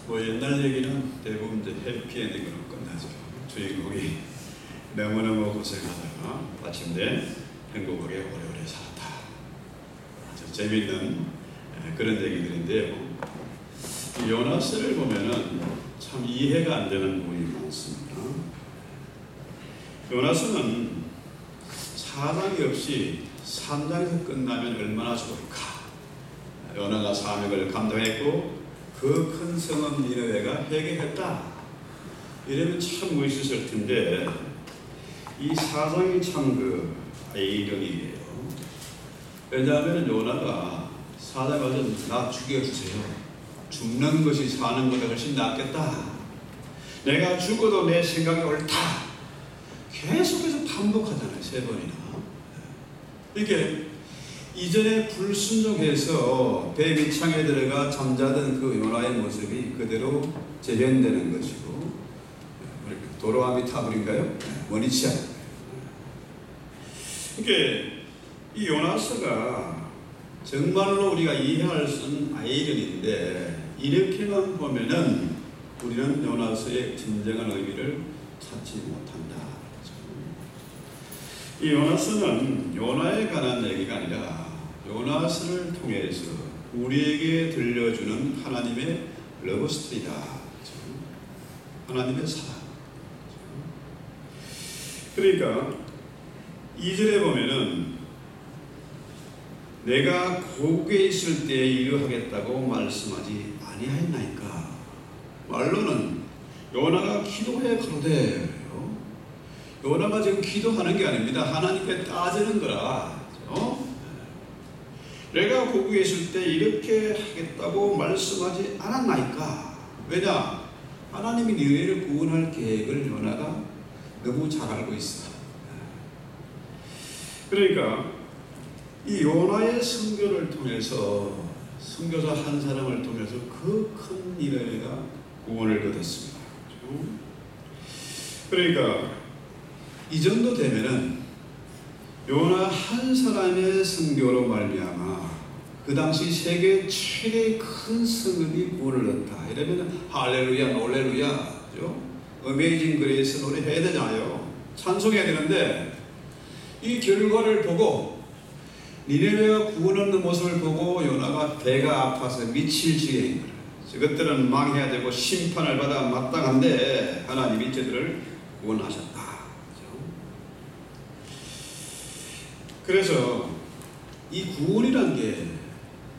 뭐 옛날 얘기는 대부분 이제 해피엔딩으로 끝나죠. 주인공이 너무너무 고생하다가 마침내 행복하게 오래오래 살았다. 아주 재밌는 그런 얘기들인데요. 이 요나스를 보면은 참 이해가 안 되는 부분이 많습니다. 요나스는 사장이 없이 3장에서 끝나면 얼마나 좋을까. 요나가 사명을 감당했고 그 큰 성읍 니느웨가 회개했다. 이러면 참 멋있을 텐데 이 사장이 참 아이러니예요. 왜냐하면 요나가 사장 가서 나 죽여주세요. 죽는 것이 사는 것보다 훨씬 낫겠다. 내가 죽어도 내 생각이 옳다. 계속해서 반복하잖아요. 3번이나. 이게 이전에 불순종해서 배 밑창에 들어가 잠자던 그 요나의 모습이 그대로 재현되는 것이고, 도로아미타불인가요? 원위치 않아요. 이게 이 요나스가 정말로 우리가 이해할 수 있는 아이러니인데 이렇게만 보면은 우리는 요나스의 진정한 의미를 찾지 못한다. 이 요나스는 요나에 관한 얘기가 아니라 요나스를 통해서 우리에게 들려주는 하나님의 러브스토리다. 하나님의 사랑. 그러니까 2절에 보면은 내가 고국에 있을 때에 이루하겠다고 말씀하지 아니하였나이까. 말로는 요나가 기도해 가로되, 요나가 지금 기도하는 게 아닙니다. 하나님께 따지는 거라. 내가 고국에 있을 때 이렇게 하겠다고 말씀하지 않았나이까. 왜냐? 하나님이 너희를 구원할 계획을 요나가 너무 잘 알고 있어. 그러니까 이 요나의 선교를 통해서, 선교사 한 사람을 통해서 그 큰 니느웨가 구원을 얻었습니다. 그러니까 이 정도 되면은 요나 한 사람의 선교로 말미암아 그 당시 세계 최대의 큰 성읍이 구원을 얻었다. 이러면 할렐루야, 놀렐루야, 어메이징 그레이스 노래 해야 되잖아요. 찬송해야 되는데 이 결과를 보고 니느웨가 구원 얻는 모습을 보고 요나가 배가 아파서 미칠 지경인 거예요. 저것들은 망해야 되고 심판을 받아 마땅한데 하나님이 저들을 구원하셨다. 그래서 이 구원이란 게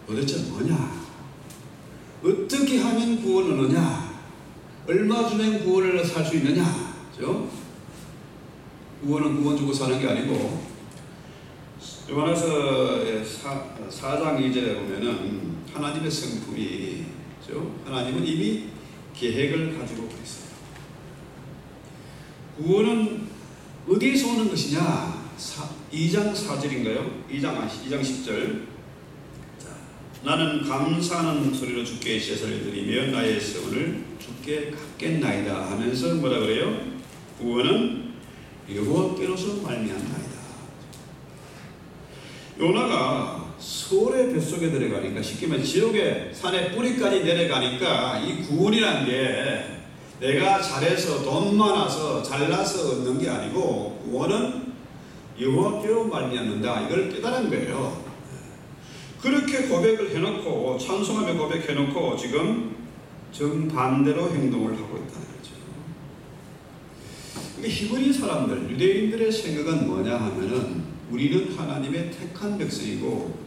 도대체 뭐냐? 어떻게 하면 구원을 얻느냐? 얼마 주면 구원을 살 수 있느냐? 그죠? 구원은 구원 주고 사는 게 아니고, 요한에서 4장 2절에 보면은 하나님의 성품이, 그죠? 하나님은 이미 계획을 가지고 계세요. 구원은 어디에서 오는 것이냐? 2장 4절인가요? 2장 10절. 자, 나는 감사하는 소리로 주께 제사를 드리며 나의 소원을 주께 갚겠나이다 하면서 뭐라 그래요? 구원은 여호와께로서 말미암나이다. 요나가 소울의 뱃속에 들어가니까, 쉽게 말해 지옥의 산의 뿌리까지 내려가니까 이 구원이란 게 내가 잘해서 돈 많아서 잘나서 얻는 게 아니고 구원은 여호와께로 말미암는다. 이걸 깨달은 거예요. 그렇게 고백을 해놓고, 찬송하며 고백해놓고 지금 정반대로 행동을 하고 있다는 거죠. 히브리 사람들, 유대인들의 생각은 뭐냐 하면은 우리는 하나님의 택한 백성이고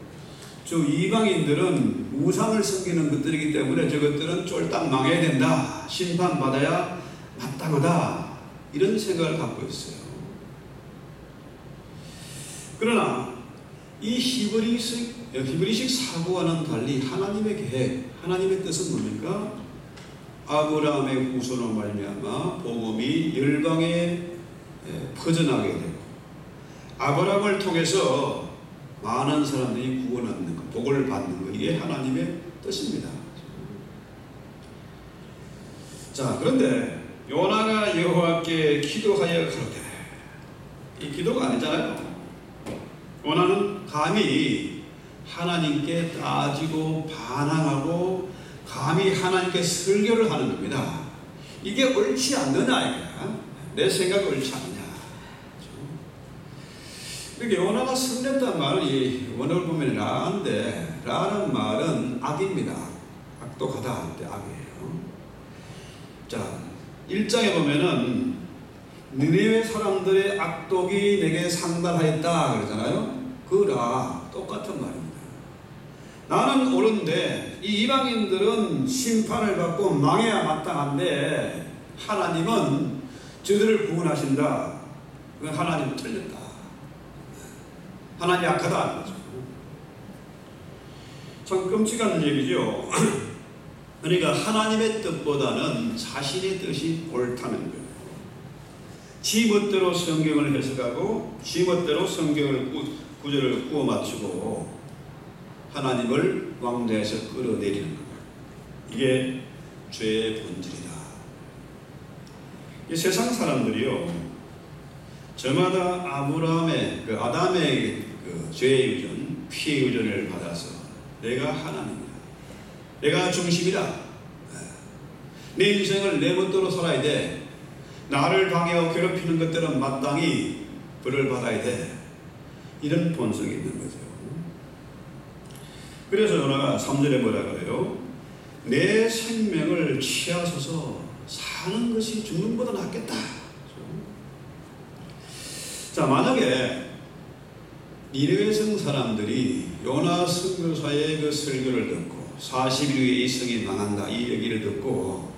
저 이방인들은 우상을 섬기는 것들이기 때문에 저것들은 쫄딱 망해야 된다. 심판받아야 마땅하다. 이런 생각을 갖고 있어요. 그러나 이 히브리식 사고와는 달리 하나님의 계획, 하나님의 뜻은 뭡니까? 아브라함의 후손으로 말미암아 복음이 열방에 퍼져나가게 되고 아브라함을 통해서 많은 사람들이 구원 얻는 것, 복을 받는 것, 이게 하나님의 뜻입니다. 자, 그런데 요나가 여호와께 기도하여 가로되, 이 기도가 아니잖아요. 요나는 감히 하나님께 따지고 반항하고 감히 하나님께 설교를 하는 겁니다. 이게 옳지 않느냐 이거야. 내 생각이 옳지 않느냐. 이렇게 요나가 성냈다는 말은 이 원어를 보면 라인데 라는 말은 악입니다. 악독하다 할 때 악이에요. 자, 1장에 보면은 느니웨 사람들의 악독이 내게 상달하였다 그러잖아요. 그 라 똑같은 말입니다. 나는 옳은데 이 이방인들은 심판을 받고 망해야 마땅한데 하나님은 저들을 구원하신다. 그건 하나님은 틀렸다. 하나님이 악하다 하는 거죠. 참 끔찍한 얘기죠. 그러니까 하나님의 뜻보다는 자신의 뜻이 옳다는 거예요. 지 멋대로 성경을 해석하고 지 멋대로 성경을 구절을 꾸어 맞추고 하나님을 왕래에서 끌어내리는 거예요. 이게 죄의 본질이다. 이 세상 사람들이요, 저마다 아브라함의 아담의 죄의 의존, 피의 의존을 받아서 내가 하나님이다, 내가 중심이다, 내 인생을 내 멋대로 살아야 돼, 나를 방해하고 괴롭히는 것들은 마땅히 벌을 받아야 돼, 이런 본성이 있는 거죠. 그래서 요나가 3절에 뭐라 그래요? 내 생명을 취하소서 사는 것이 죽는 것보다 낫겠다. 자, 만약에 니느웨 성 사람들이 요나 선교사의 그 설교를 듣고 40일 후에 이 성이 망한다 이 얘기를 듣고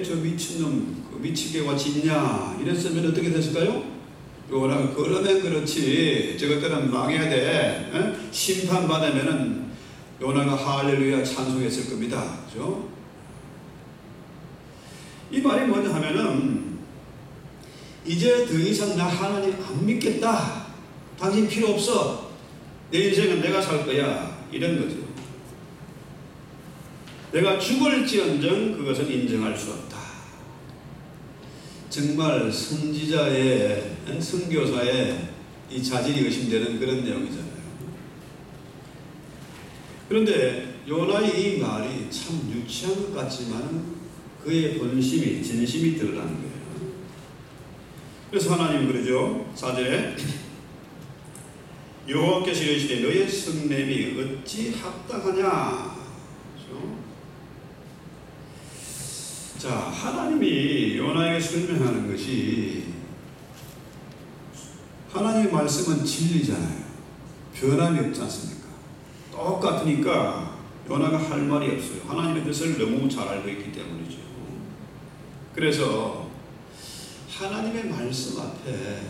저 미친놈 미치게 같이 있냐 이랬으면 어떻게 됐을까요? 요나가 그러면 그렇지 저것들은 망해야 돼, 심판받으면은 요나가 할렐루야 찬송했을 겁니다. 그죠? 이 말이 뭐냐 하면은 이제 더 이상 나 하나님 안 믿겠다, 당신 필요 없어, 내 인생은 내가 살 거야, 이런 거죠. 내가 죽을지언정 그것은 인정할 수 없다. 정말 선지자의 선교사의 이 자질이 의심되는 그런 내용이잖아요. 그런데 요나의 이 말이 참 유치한 것 같지만 그의 본심이 진심이 드러나는 거예요. 그래서 하나님 그러죠. 4절에 여호와께서 이르시되 너의 성냄이 어찌 합당하냐. 그렇죠? 자, 하나님이 요나에게 설명하는 것이 하나님의 말씀은 진리잖아요. 변함이 없지 않습니까? 똑같으니까 요나가 할 말이 없어요. 하나님의 뜻을 너무 잘 알고 있기 때문이죠. 그래서 하나님의 말씀 앞에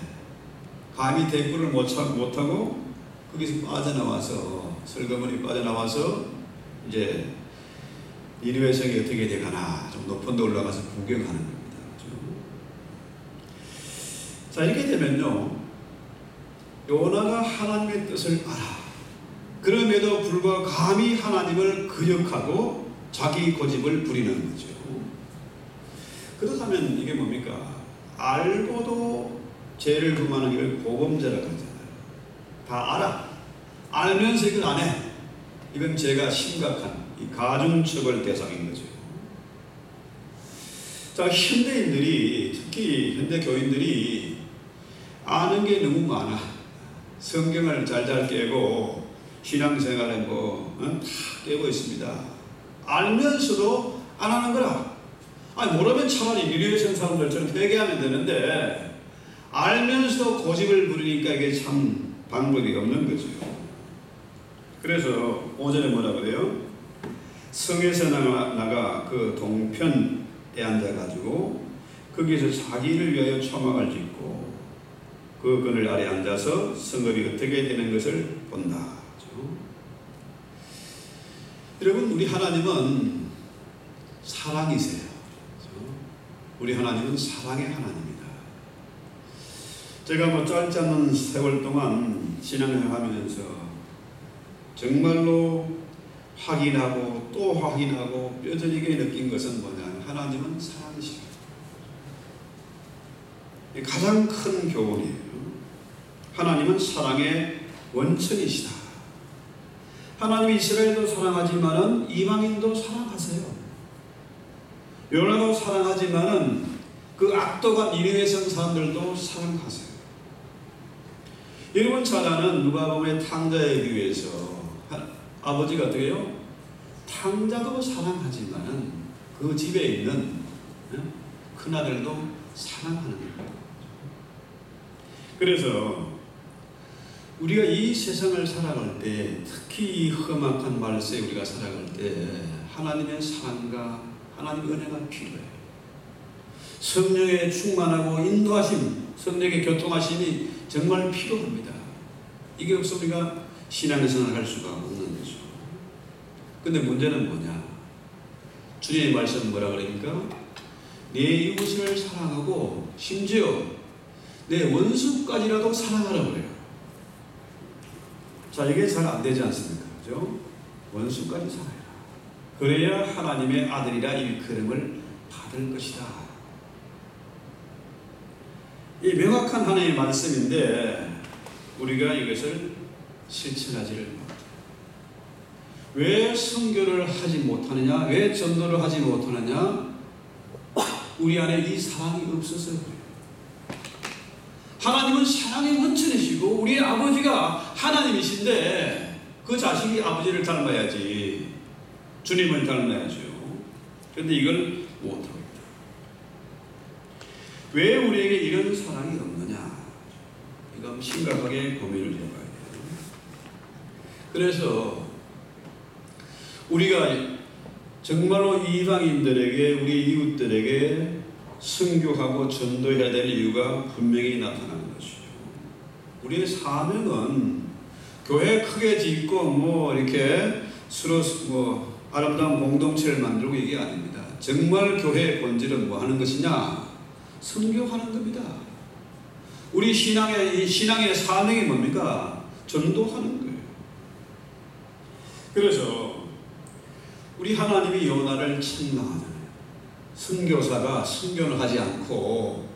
감히 대꾸를 못하고 거기서 빠져나와서 설거머니 빠져나와서 이제 니느웨 성이 어떻게 되가나 좀 높은 데 올라가서 구경하는 겁니다. 그렇죠? 자, 이렇게 되면요, 요나가 하나님의 뜻을 알아. 그럼에도 불구하고 감히 하나님을 거역하고 자기 고집을 부리는 거죠. 그렇다면 이게 뭡니까? 알고도 죄를 금하는 걸 고범죄라고 하잖아요. 다 알아. 알면서 이걸 안 해. 이건 죄가 심각한 이 가중처벌 대상인 거죠. 자, 현대인들이, 특히 현대 교인들이 아는 게 너무 많아. 성경을 잘 깨고 신앙생활에 다 깨고 있습니다. 알면서도 안 하는 거라. 아니, 모르면 차라리 니느웨 성 사람들처럼 회개하면 되는데 알면서도 고집을 부리니까 이게 참 방법이 없는 거죠. 그래서 5절에 뭐라 그래요? 성에서 나가 그 동편에 앉아가지고 거기서 자기를 위하여 초막을 짓고 그 그늘 아래 앉아서 성읍이 어떻게 되는 것을 본다. 그렇죠? 여러분, 우리 하나님은 사랑이세요. 그렇죠? 우리 하나님은 사랑의 하나님입니다. 제가 짧지 않은 세월 동안 신앙생활하면서 정말로 확인하고 또 확인하고 뼈저리게 느낀 것은 뭐냐면 하나님은 사랑이십니다. 가장 큰 교훈이에요. 하나님은 사랑의 원천이시다. 하나님이 이스라엘도 사랑하지만은 이방인도 사랑하세요. 요나도 사랑하지만은 그 악도가 니느웨 성 사람들도 사랑하세요. 여러분 잘 아는 누가복음의 탕자에 비유해서 아버지가 어떻게요? 탕자도 사랑하지만은 그 집에 있는 큰아들도 사랑하는 거예요. 그래서 우리가 이 세상을 살아갈 때, 특히 이 험악한 말세에 우리가 살아갈 때 하나님의 사랑과 하나님의 은혜가 필요해요. 성령의 충만하고 인도하심, 성령의 교통하심이 정말 필요합니다. 이게 없으면 우리가 신앙생활을 할 수가 없는 거죠. 근데 문제는 뭐냐? 주님의 말씀은 뭐라 그러니까? 내 이웃을 사랑하고 심지어 내 원수까지라도 사랑하라 그래요. 자, 이게 잘 안 되지 않습니까? 그죠? 원수까지 사랑해라. 그래야 하나님의 아들이라 일컬음을 받을 것이다. 이 명확한 하나님의 말씀인데 우리가 이것을 실천하지를 못해요. 왜 선교를 하지 못하느냐? 왜 전도를 하지 못하느냐? 우리 안에 이 사랑이 없어서 그래요. 하나님은 사랑의 원천이시고 우리의 아버지가 하나님이신데 그 자식이 아버지를 닮아야지, 주님을 닮아야죠. 그런데 이걸 못하고 있다. 왜 우리에게 이런 사랑이 없느냐? 이건 심각하게 고민을 해봐야 돼요. 그래서 우리가 정말로 이방인들에게, 우리 이웃들에게 선교하고 전도해야 될 이유가 분명히 나타나는 것이죠. 우리의 사명은 교회 크게 짓고 이렇게 서로 아름다운 공동체를 만들고 이게 아닙니다. 정말 교회의 본질은 뭐 하는 것이냐? 선교하는 겁니다. 우리 신앙의 사명이 뭡니까? 전도하는 거예요. 그래서 우리 하나님이 요나를 책망하잖아요. 선교사가 선교를 하지 않고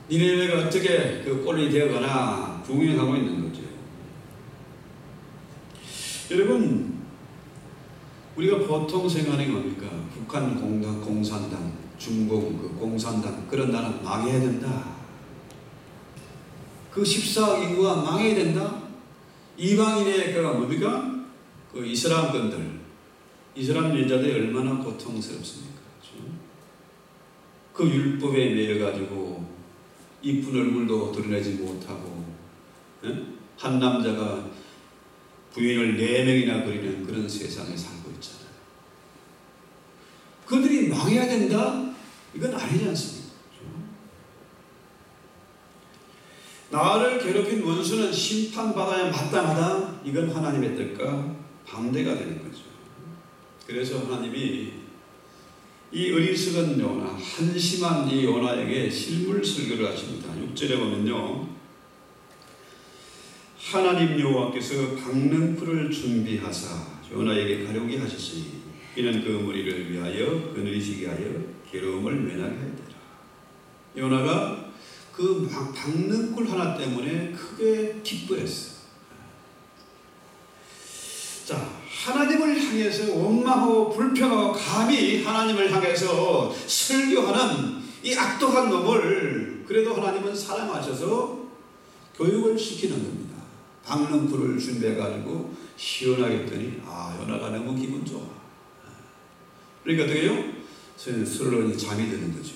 니네웨가 어떻게 그 꼴이 되어가나 궁행하고 있는 거죠. 여러분, 우리가 보통 생각하는 뭡니까? 북한 공산당, 중공 그 공산당, 그런 나라는 망해야 된다. 그 14억 인구가 망해야 된다. 이방인의 그 뭡니까? 그 이슬람권들, 이슬람 여자들이 얼마나 고통스럽습니까? 그 율법에 매여가지고 이쁜 얼굴도 드러내지 못하고 한 남자가 부인을 4명이나 그리는 그런 세상에 살고 있잖아요. 그들이 망해야 된다? 이건 아니지 않습니까? 나를 괴롭힌 원수는 심판받아야 마땅하다? 이건 하나님의 뜻과 반대가 되는 거죠. 그래서 하나님이 이 어리석은 요나, 한심한 이 요나에게 실물 설교를 하십니다. 6절에 보면요, 하나님 여호와께서 박능풀을 준비하사 요나에게 가려게 하셨으니 이는 그 무리를 위하여 그늘이시게 하여 괴로움을 면하게 하였더라. 요나가 그 박능풀 하나 때문에 크게 기뻐했어요. 자, 하나님을 향해서 원망하고 불평하고 감히 하나님을 향해서 설교하는 이 악독한 놈을 그래도 하나님은 사랑하셔서 교육을 시키는 겁니다. 박능풀을 준비해가지고 시원하게 했더니 요나가 너무 기분 좋아. 그러니까 어떻게 해요? 서로 잠이 드는 거죠.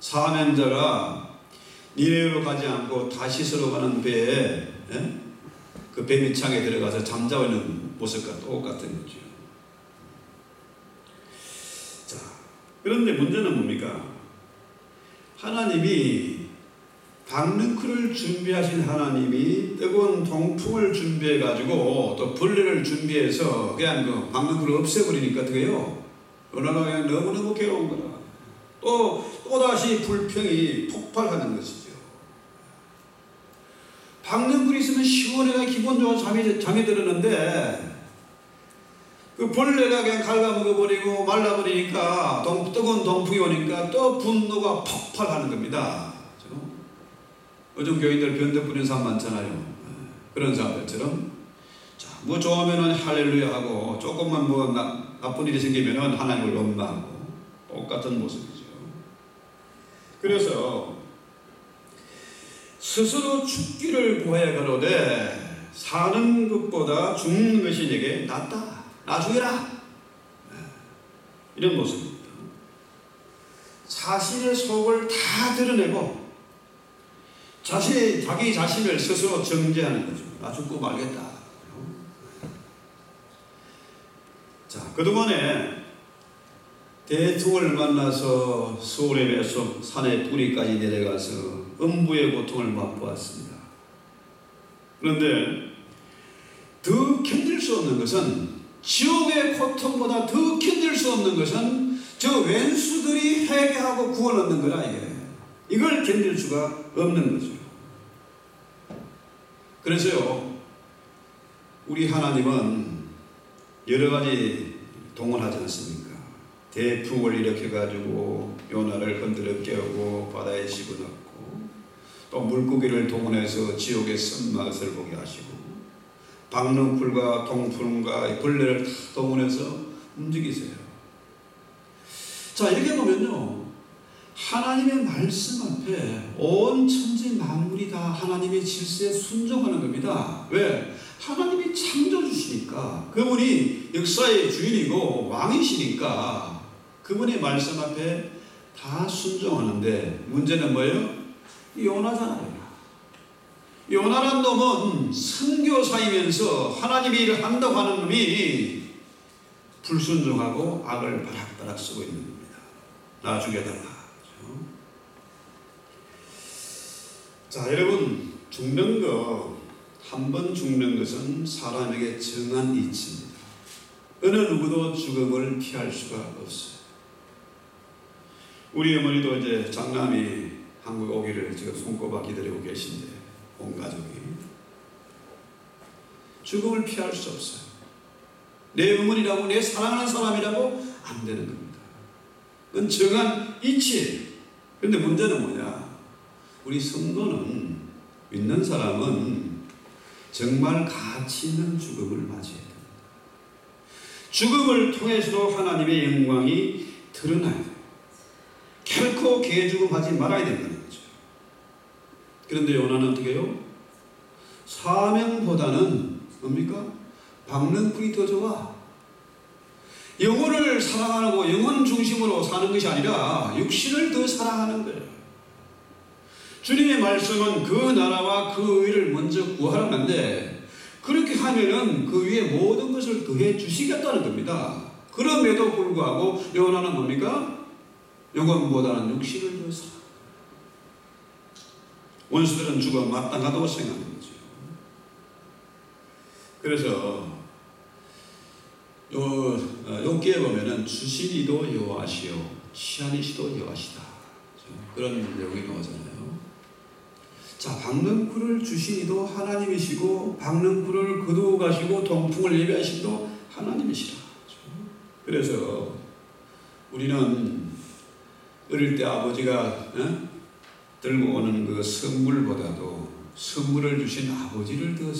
사명자가 니네웨로 가지 않고 다시스로 가는 배에 그 배 밑창에 들어가서 잠자고 있는 모습과 똑같은 거죠. 자, 그런데 문제는 뭡니까? 하나님이 박능쿨을 준비하신 하나님이 뜨거운 동풍을 준비해가지고 또 벌레를 준비해서 그냥 그 박능쿨을 없애버리니까 어떻게 해요? 요나가 그냥 너무너무 괴로운 거다. 또다시 불평이 폭발하는 것이죠. 박능쿨이 있으면 시원해가 기분 좋아 잠이 들었는데 그 벌레가 그냥 갉아먹어버리고 말라버리니까 뜨거운 동풍이 오니까 또 분노가 폭발하는 겁니다. 요즘 교인들 변덕 부리는 사람 많잖아요. 그런 사람들처럼 뭐 좋으면은 할렐루야 하고 조금만 뭐 나쁜 일이 생기면은 하나님을 원망하고 똑같은 모습이죠. 그래서 스스로 죽기를 구하여 가로되 사는 것보다 죽는 것이 내게 낫다. 나 죽여라. 이런 모습입니다. 자신의 속을 다 드러내고 자기 자신을 스스로 정죄하는 거죠. 나 죽고 말겠다. 자, 그동안에 대통을 만나서 서울의 매속 산의 뿌리까지 내려가서 음부의 고통을 맛보았습니다. 그런데 더 견딜 수 없는 것은, 지옥의 고통보다 더 견딜 수 없는 것은 저 왼수들이 회개하고 구원 얻는 거라. 이걸 견딜 수가 없는 거죠. 그래서요, 우리 하나님은 여러 가지 동원하지 않습니까? 대풍을 일으켜가지고 요나를 흔들어 깨우고 바다에 집어넣고, 또 물고기를 동원해서 지옥의 쓴맛을 보게 하시고, 박넝쿨과 동풍과 벌레를 다 동원해서 움직이세요. 자, 이렇게 보면요, 하나님의 말씀 앞에 온 천지 만물이 다 하나님의 질서에 순종하는 겁니다. 왜? 하나님이 창조주시니까, 그분이 역사의 주인이고 왕이시니까 그분의 말씀 앞에 다 순종하는데, 문제는 뭐예요? 요나잖아요. 요나란 놈은 선교사이면서 하나님의 일을 한다고 하는 놈이 불순종하고 악을 바락바락 쓰고 있는 겁니다. 나 죽여달라. 자, 여러분, 죽는 거, 한 번 죽는 것은 사람에게 정한 이치입니다. 어느 누구도 죽음을 피할 수가 없어요. 우리 어머니도 이제 장남이 한국 오기를 지금 손꼽아 기다리고 계신데, 온 가족이 죽음을 피할 수 없어요. 내 어머니라고, 내 사랑하는 사람이라고 안 되는 겁니다. 그건 정한 이치예요. 그런데 문제는 뭐냐? 우리 성도는, 믿는 사람은 정말 가치 있는 죽음을 맞이해야 됩니다. 죽음을 통해서도 하나님의 영광이 드러나야 돼요. 결코 개죽음하지 말아야 된다는 거죠. 그런데 요나는 어떻게 해요? 사명보다는 뭡니까? 박넝쿨이 더 좋아. 영혼을 사랑하고 영혼 중심으로 사는 것이 아니라 육신을 더 사랑하는 거예요. 주님의 말씀은 그 나라와 그 의를 먼저 구하라는데, 그렇게 하면은 그 위에 모든 것을 더해 주시겠다는 겁니다. 그럼에도 불구하고 요나는 뭡니까? 영혼보다는 육신을 더 사랑. 원수들은 죽어 마땅하다고 생각하는 거죠. 그래서 욥기에 보면은 주시니도 여호와시요 취하니시도 여호와시다, 그런 내용이 나오잖아요. 자, 박넝쿨을 주시니도 하나님이시고, 박넝쿨을 거두고 가시고 동풍을 예배하시도 하나님이시라. 그래서 우리는 어릴 때 아버지가 들고 오는 그 선물보다도 선물을 주신 아버지를 더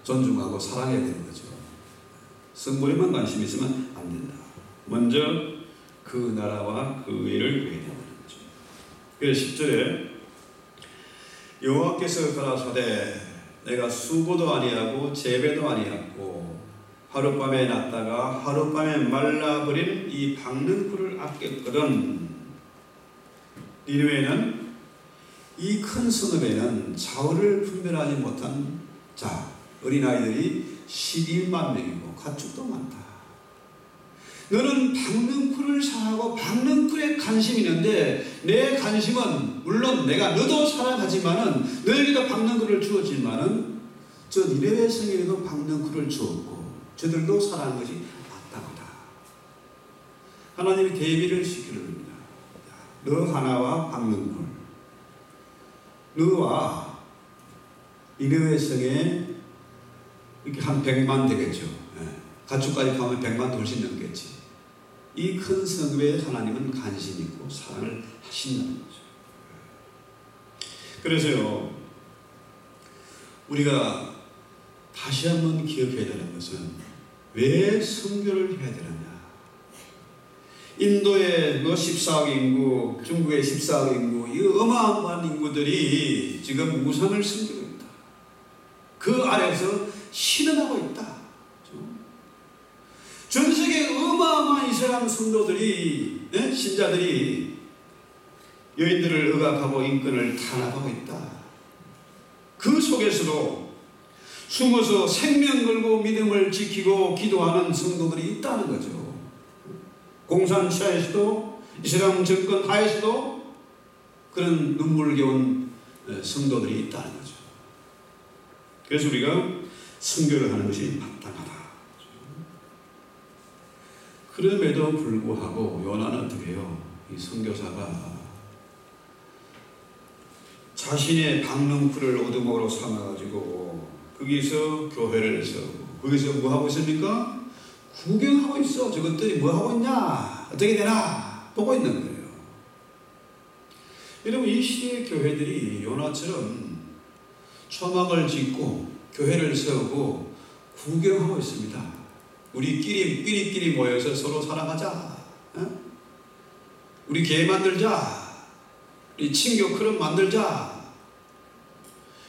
존중하고 사랑해야 되는 거죠. 선물에만 관심이 있으면 안 된다. 먼저 그 나라와 그 의를 구해야 된다는 거죠. 그래서 10절에 여호와께서 가라사대 내가 수고도 아니하고 재배도 아니하고 하룻밤에 났다가 하룻밤에 말라버린 이 박넝쿨을 아꼈거든. 니느웨는 이 큰 성읍에는 자원을 분별하지 못한 자, 어린아이들이 12만 명이고 가축도 많다. 너는 박넝쿨을 사랑하고 박넝쿨에 관심이 있는데, 내 관심은 물론 내가 너도 사랑하지만은, 너에게도 박넝쿨을 주었지만은 저 니느웨 성에도 박넝쿨을 주었고 저들도 사랑하는 것이 마땅하다. 하나님이 대비를 시키는 겁니다. 너 하나와 박넝쿨, 너와 니느웨 성에 이렇게 한 100만 되겠죠. 가축까지 가면 100만 훨씬 넘겠지. 이 큰 성읍에 하나님은 관심 있고 사랑을 하신다는 거죠. 그래서요, 우리가 다시 한번 기억해야 되는 것은 왜 선교를 해야 되느냐. 인도의 14억 인구, 중국의 14억 인구, 이 어마어마한 인구들이 지금 우상을 섬기고 있다. 그 아래에서 신음하고 있다. 전 세계 어마어마한 이슬람 성도들이, 신자들이 여인들을 억압하고 인권을 탄압하고 있다. 그 속에서도 숨어서 생명 걸고 믿음을 지키고 기도하는 성도들이 있다는 거죠. 공산시하에서도 이슬람 정권 하에서도 그런 눈물겨운 성도들이 있다는 거죠. 그래서 우리가 선교를 하는 것이 마땅하다. 그럼에도 불구하고 요나는 어떻게 해요? 이 선교사가 자신의 방랑풀을 오두막으로 삼아가지고 거기서 교회를 세우고 거기서 뭐 하고 있습니까? 구경하고 있어. 저것들이 뭐 하고 있냐? 어떻게 되나? 보고 있는 거예요. 여러분, 이 시대의 교회들이 요나처럼 초막을 짓고 교회를 세우고 구경하고 있습니다. 우리끼리 모여서 서로 사랑하자. 우리 교회 만들자. 우리 친교 클럽 만들자.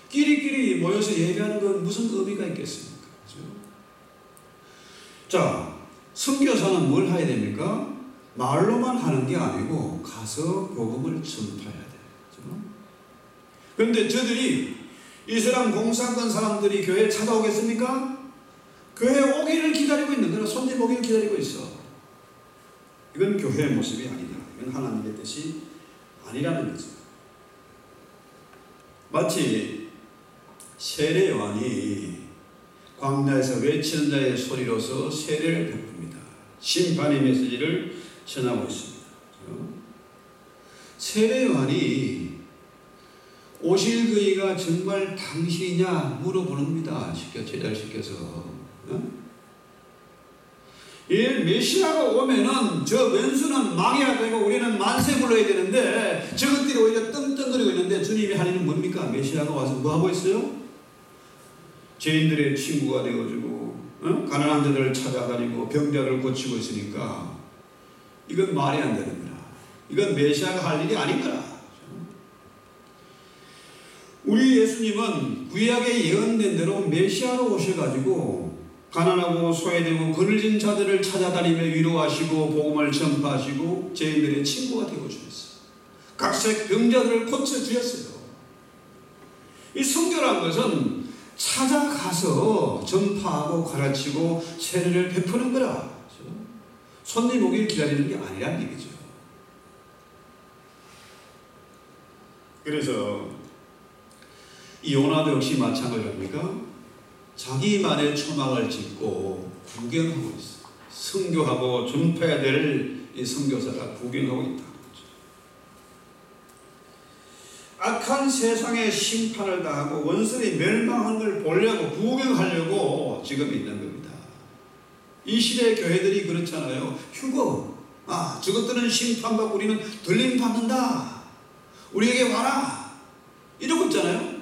끼리끼리 모여서 예배하는 건 무슨 의미가 있겠습니까? 자, 선교사는 뭘 해야 됩니까? 말로만 하는 게 아니고 가서 복음을 전파해야 돼요. 그런데 저들이 이슬람 공산권 사람들이 교회에 찾아오겠습니까? 교회에 오기를 기다리고 있는 거라. 손님 오기를 기다리고 있어. 이건 교회의 모습이 아니다. 이건 하나님의 뜻이 아니라는 거죠. 마치 세례 요한이 광야에서 외치는 자의 소리로서 세례를 베풉니다. 심판의 메시지를 전하고 있습니다. 세례 요한이 오실 그이가 정말 당신이냐 물어보는니다. 제자를 시켜서. 메시아가 오면은 저 왼수는 망해야 되고 우리는 만세 불러야 되는데 저것들이 오히려 떵떵거리고 있는데 주님이 할 일은 뭡니까? 메시아가 와서 뭐 하고 있어요? 죄인들의 친구가 되어주고 가난한 자들을 찾아다니고 병자를 고치고 있으니까 이건 말이 안 되는 거라. 이건 메시아가 할 일이 아닌 거라. 우리 예수님은 구약에 예언된 대로 메시아로 오셔가지고 가난하고 소외되고 거느진 자들을 찾아다니며 위로하시고 복음을 전파하시고 죄인들의 친구가 되어주셨어요. 각색 병자들을 고쳐주셨어요. 이 선교란 것은 찾아가서 전파하고 가르치고 세례를 베푸는 거라. 손님 오길 기다리는 게 아니란 얘기죠. 그래서 이 요나도 역시 마찬가지입니까? 자기만의 초막을 짓고 구경하고 있어. 선교하고 전파해야 될 이 선교사가 구경하고 있다는 거죠. 악한 세상에 심판을 당하고 원수들이 멸망한 걸 보려고 구경하려고 지금 있는 겁니다. 이 시대의 교회들이 그렇잖아요. 휴거, 저것들은 심판받고 우리는 들림받는다. 우리에게 와라. 이러고 있잖아요.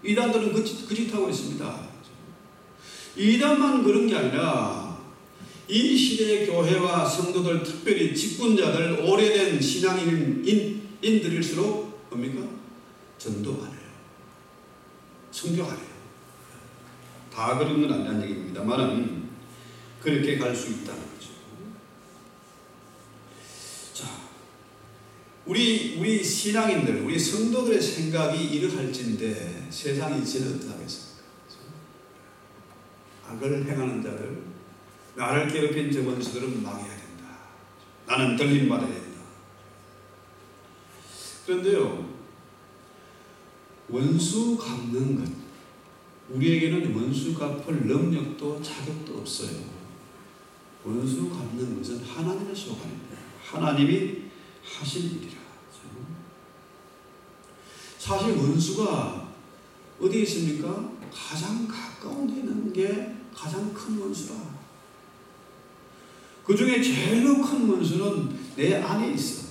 이단들은 그 짓 하고 있습니다. 이단만 그런 게 아니라 이 시대의 교회와 성도들, 특별히 직분자들, 오래된 신앙인들일수록 뭡니까? 전도 안 해요. 선교 안 해요. 다 그런 건 아니라는 얘기입니다만은 그렇게 갈 수 있다는 거죠. 자, 우리 신앙인들, 우리 성도들의 생각이 이러할진데 세상이 이제는 어떻게 하겠습니까? 악을 행하는 자들, 나를 괴롭힌 저 원수들은 망해야 된다. 나는 들림받아야 된다. 그런데요, 원수 갚는 것, 우리에게는 원수 갚을 능력도 자격도 없어요. 원수 갚는 것은 하나님의 소관입니다. 하나님이 하실 일이라. 사실 원수가 어디에 있습니까? 가장 가까운 데 있는 게 가장 큰 원수라. 그 중에 제일로 큰 원수는 내 안에 있어.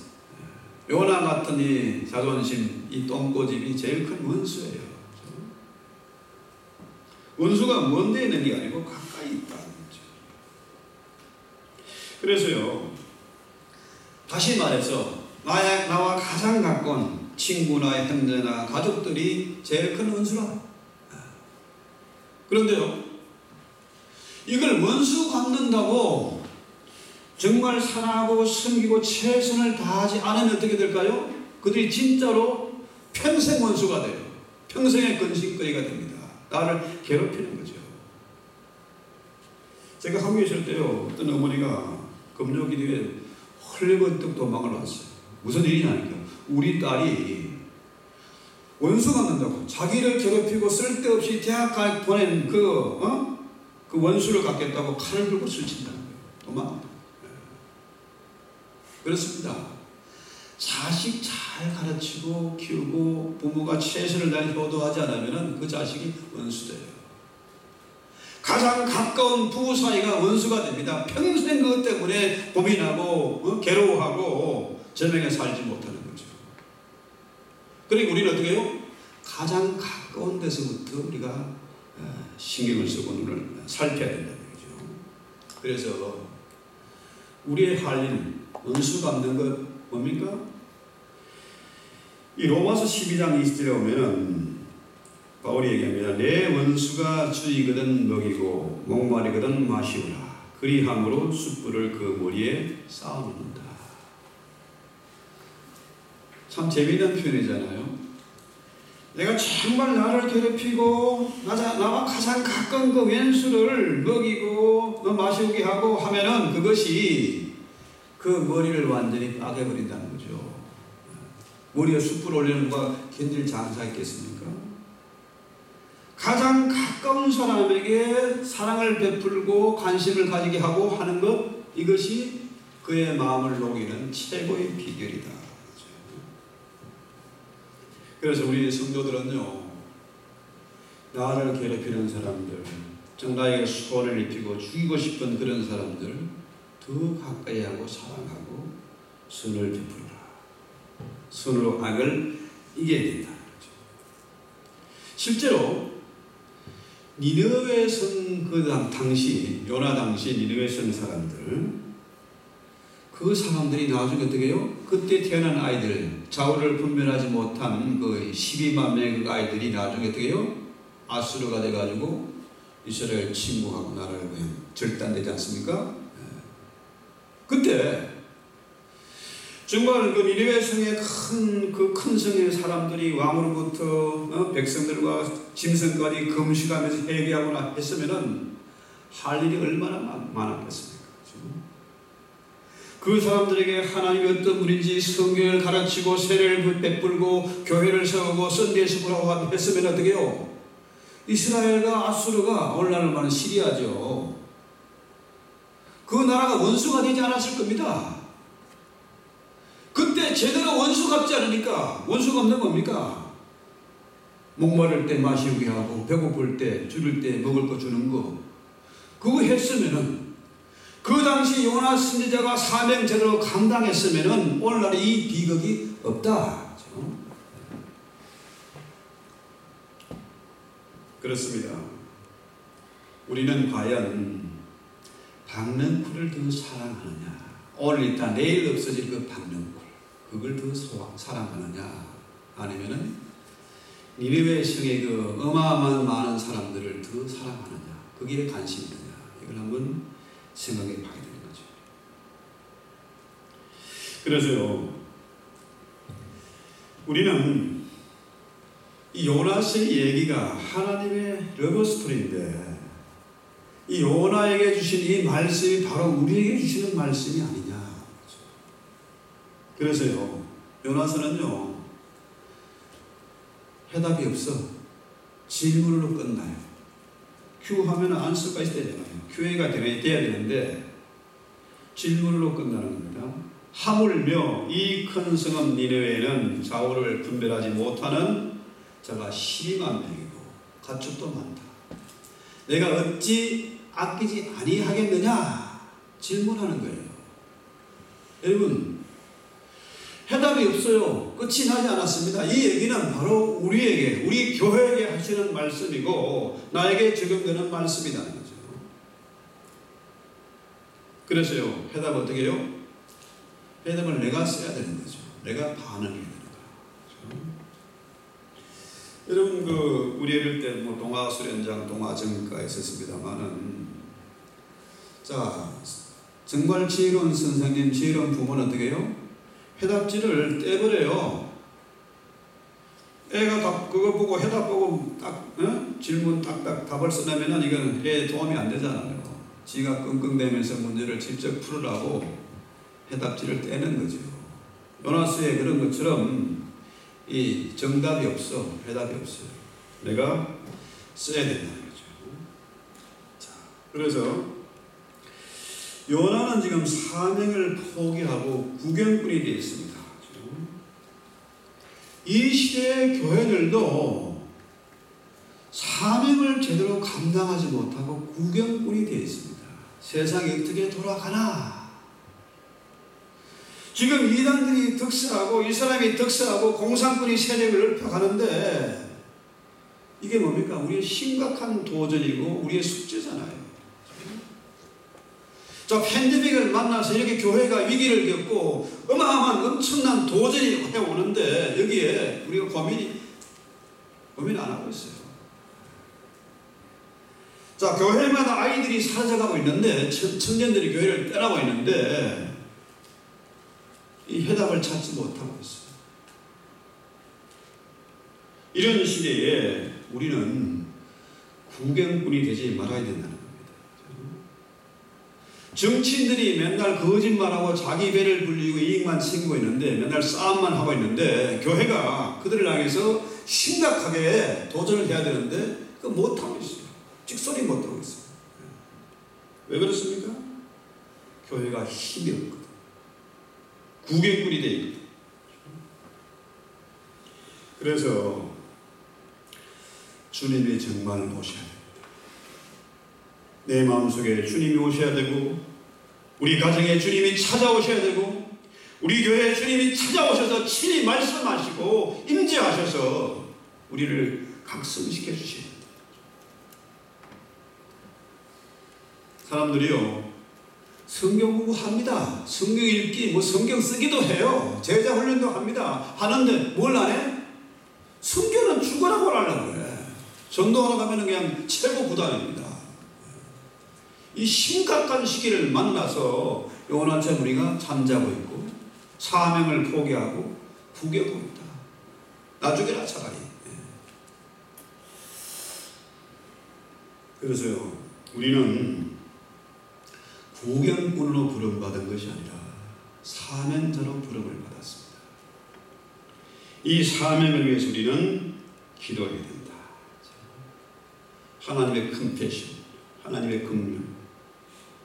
요나 같은 이 자존심, 이 똥꼬집이 제일 큰 원수예요. 원수가 먼 데 있는 게 아니고 가까이 있다는 거죠. 그래서요, 다시 말해서 나와 가장 가까운 친구나 형제나 가족들이 제일 큰 원수라. 그런데요, 이걸 원수 갚는다고 정말 사랑하고 섬기고 최선을 다하지 않으면 어떻게 될까요? 그들이 진짜로 평생 원수가 돼요. 평생의 근심거리가 됩니다. 나를 괴롭히는 거죠. 제가 한국에 있을 때요, 어떤 어머니가 금요기도에 헐레벌떡 도망을 왔어요. 무슨 일이냐니까 우리 딸이 원수 갚는다고 자기를 괴롭히고 쓸데없이 대학 보낸 그 원수를 갚겠다고 칼을 들고 설친다는 거예요. 도망. 그렇습니다. 자식 잘 가르치고 키우고 부모가 최선을 다해 효도하지 않으면 그 자식이 원수돼요. 가장 가까운 부부 사이가 원수가 됩니다. 평생 그것 때문에 고민하고 괴로워하고 저명에 살지 못하는 거죠. 그러니까 우리는 어떻게 해요? 가장 가까운 데서부터 우리가 신경을 쓰고 눈을 살펴야 된다는 거죠. 그래서 우리의 할 일은 원수 갚는 것 뭡니까? 이 로마서 12장 20절에 보면은 바울이 얘기합니다. 내 원수가 주이거든 먹이고 목마르거든 마시우라. 그리함으로 숯불을 그 머리에 쌓아놓는다. 참 재미있는 표현이잖아요. 내가 정말 나를 괴롭히고 나와 가장 가까운 그 왼수를 먹이고 마시우게 하고 하면은 그것이 그 머리를 완전히 빠개버린다는 거죠. 머리에 숯불 올리는 누가 견딜 장사 있겠습니까? 가장 가까운 사람에게 사랑을 베풀고 관심을 가지게 하고 하는 것, 이것이 그의 마음을 녹이는 최고의 비결이다. 그래서 우리 성도들은요, 나를 괴롭히는 사람들, 나에게 소원을 입히고 죽이고 싶은 그런 사람들 더 가까이 하고 사랑하고 선을 베풀어라. 선으로 악을 이겨야 된다는 거죠. 실제로 니느웨에 선 그 당시, 요나 당시 니느웨에 선 사람들, 그 사람들이 나중에 어떻게 해요? 그때 태어난 아이들, 좌우를 분별하지 못한 그 12만 명의 그 아이들이 나중에 어떻게 해요? 아수르가 돼가지고 이스라엘 침공하고 나라를 그냥 절단되지 않습니까? 그때 정말 그 니느웨 성의 큰 성의 사람들이 왕으로부터 백성들과 짐승까지 금식하면서 회개하거나 했으면은 할 일이 얼마나 많았겠습니까? 그 사람들에게 하나님이 어떤 분인지 성경을 가르치고 세례를 베풀고 교회를 세우고 썬데이 스쿨하고 했으면 어떻게 해요? 이스라엘과 아수르가 오늘날 말하는 시리아죠. 그 나라가 원수가 되지 않았을 겁니다. 그때 제대로 원수 갚지 않으니까, 원수 갚는 겁니까? 목마를 때 마시우게 하고 배고플 때 줄일 때 먹을 거 주는 거, 그거 했으면은 그 당시 요나 선지자가 사명 제대로 감당했으면은 오늘날 이 비극이 없다. 그렇습니다. 우리는 과연 박능쿨을 더 사랑하느냐, 오늘 있다 내일 없어질 그 박능쿨, 그걸 더 사랑하느냐, 아니면은 니느웨 성의 그 어마어마한 많은 사람들을 더 사랑하느냐, 거기에 관심이 있느냐, 이걸 한번 생각해 봐야 되는 거죠. 그래서요, 우리는 이 요나스의 얘기가 하나님의 러브 스토리인데, 이 요나에게 주신 이 말씀이 바로 우리에게 주시는 말씀이 아니냐. 그래서요, 요나서는요, 해답이 없어. 질문으로 끝나요. Q 하면 안서가 있어야 되잖아요. Q&A가 돼야 되는데 질문으로 끝나는 겁니다. 하물며 이 큰 성읍 니느웨에는 좌우를 분별하지 못하는 자가 12만 명이고 가축도 많다. 내가 어찌 아끼지 아니하겠느냐? 질문하는 거예요. 여러분, 해답이 없어요. 끝이 나지 않았습니다. 이 얘기는 바로 우리에게, 우리 교회에게 하시는 말씀이고 나에게 적용되는 말씀이라는 거죠. 그래서요, 해답 어떻게 해요? 해답을 내가 써야 되는 거죠. 내가 반응해야 되는 거예요. 그렇죠? 여러분, 우리 어릴 때 동아수련장, 동아정가에 있었습니다만은, 자, 정말 지혜로운 선생님, 지혜로운 부모는 어떻게 해요? 해답지를 떼버려요. 애가 그거 보고 해답 보고 딱 질문 딱딱 답을 써내면은 이거는 애 도움이 안 되잖아요. 지가 끙끙대면서 문제를 직접 풀으라고 해답지를 떼는 거죠. 요나스의 그런 것처럼 이 정답이 없어, 해답이 없어요. 내가 써야 된다는 거죠. 자, 그래서 요나는 지금 사명을 포기하고 구경꾼이 되어 있습니다. 이 시대의 교회들도 사명을 제대로 감당하지 못하고 구경꾼이 되어 있습니다. 세상이 어떻게 돌아가나? 지금 이단들이 득세하고 이 사람이 득세하고 공산군이 세력을 넓혀가는데 이게 뭡니까? 우리의 심각한 도전이고 우리의 숙제잖아요. 자, 팬데믹을 만나서 이렇게 교회가 위기를 겪고 어마어마한 엄청난 도전이 해오는데 여기에 우리가 고민 안 하고 있어요. 자, 교회마다 아이들이 사라져가고 있는데 청년들이 교회를 떠나고 있는데 이 해답을 찾지 못하고 있어요. 이런 시대에 우리는 구경꾼이 되지 말아야 된다는 겁니다. 정치인들이 맨날 거짓말하고 자기 배를 불리고 이익만 챙기고 있는데 맨날 싸움만 하고 있는데 교회가 그들을 향해서 심각하게 도전을 해야 되는데 그거 못하고 있어요. 직선이 못하고 있어요. 왜 그렇습니까? 교회가 힘이 없거든. 구경꾼이 되어 있거든. 그래서 주님이 정말 오셔야 됩니다. 내 마음속에 주님이 오셔야 되고 우리 가정에 주님이 찾아오셔야 되고 우리 교회에 주님이 찾아오셔서 친히 말씀하시고 임재하셔서 우리를 각성시켜 주셔야 돼요. 사람들이요, 성경 공부합니다. 성경 읽기, 성경 쓰기도 해요. 제자 훈련도 합니다. 하는데 뭘 안 해? 성경은 죽어라고 하려고 그래. 전도하러 가면 그냥 최고 부담입니다. 이 심각한 시기를 만나서 요나처럼 우리가 잠자고 있고 사명을 포기하고 구경하고 있다. 나 죽여라 차라리. 그래서요, 우리는 구경꾼으로 부름받은 것이 아니라 사명자로 부름을 받았습니다. 이 사명을 위해서 우리는 기도해야 된다. 하나님의 컴패션, 하나님의 긍휼.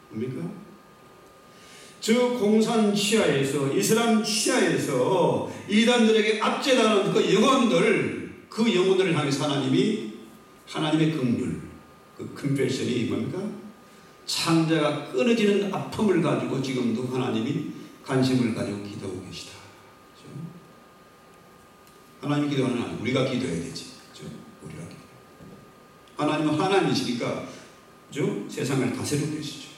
뭡니까? 저 공산 치하에서, 이슬람 치하에서 이단들에게 압제당하는 그 영혼들을 향해서 하나님의 긍휼, 그 컴패션이 뭡니까? 창자가 끊어지는 아픔을 가지고 지금도 하나님이 관심을 가지고 기도하고 계시다. 그렇죠? 하나님 기도하는 건 아니고 우리가 기도해야 되지. 그렇죠? 우리가 기도. 하나님은 하나님이시니까 그렇죠? 세상을 다스리고 계시죠.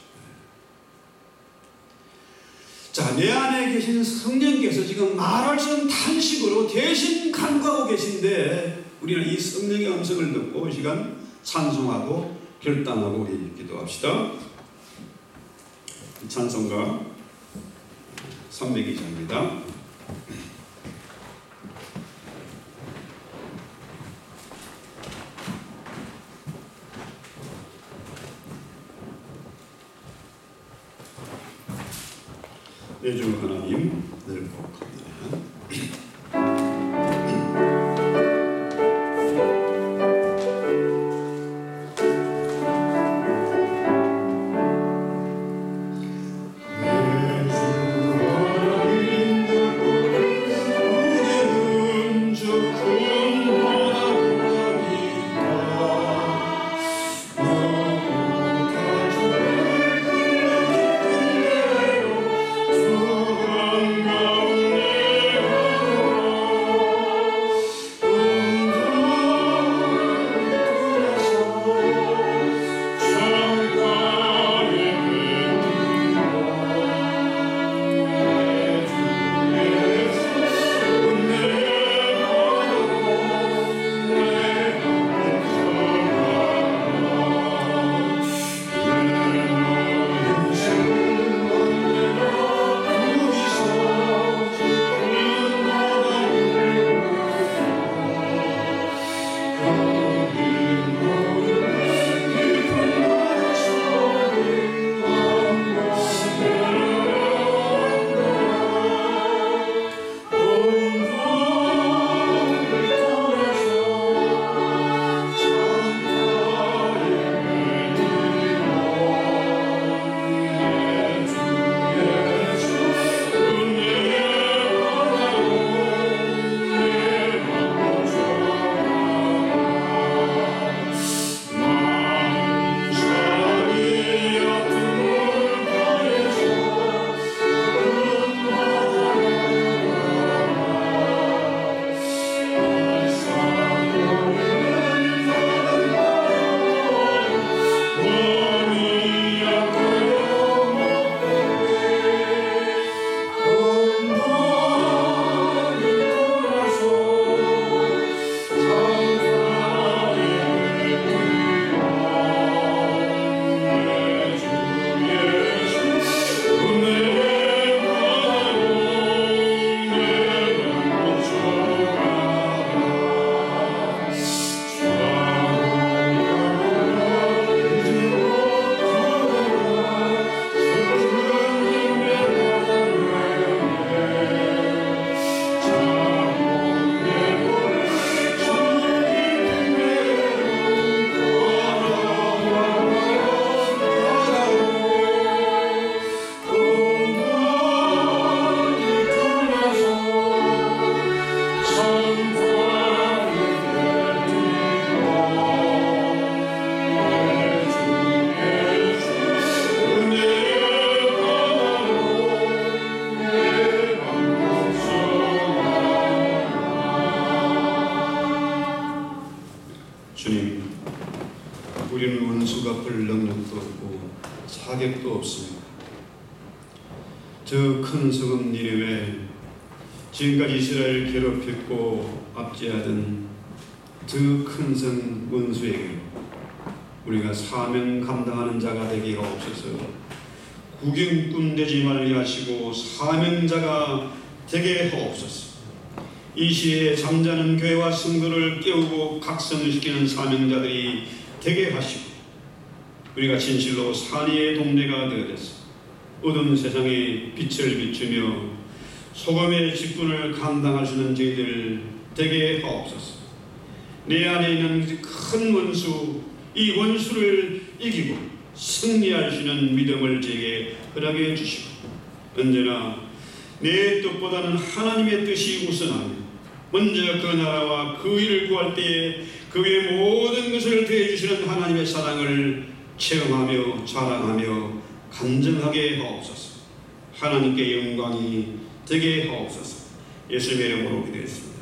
자, 내 안에 계신 성령께서 지금 말할 수 없는 탄식으로 대신 간구하고 계신데 우리는 이 성령의 음성을 듣고 이 시간 찬송하고 결단하고 우리 기도합시다. 찬송가 302장입니다. 내 주 하나님 늘 복합니다. 주 저 큰 성읍 니느웨, 지금까지 이스라엘을 괴롭혔고 압제하던 저 큰 성 원수에게 우리가 사명 감당하는 자가 되기가 없어서 구경꾼 되지 말게 하시고 사명자가 되게 하옵소서. 이 시대에 잠자는 교회와 성도를 깨우고 각성시키는 사명자들이 되게 하시고 우리가 진실로 산위의 동네가 되어서 어두운 세상에 빛을 비추며 소금의 직분을 감당할 수 있는 저희들 되게 하옵소서. 내 안에 있는 큰 원수, 이 원수를 이기고 승리할 수 있는 믿음을 제게 허락해 주시고 언제나 내 뜻보다는 하나님의 뜻이 우선하며 먼저 그 나라와 그 일을 구할 때에 그 위에 모든 것을 더해 주시는 하나님의 사랑을 체험하며 자랑하며 간증하게 하옵소서. 하나님께 영광이 되게 하옵소서. 예수님의 이름으로 기도했습니다.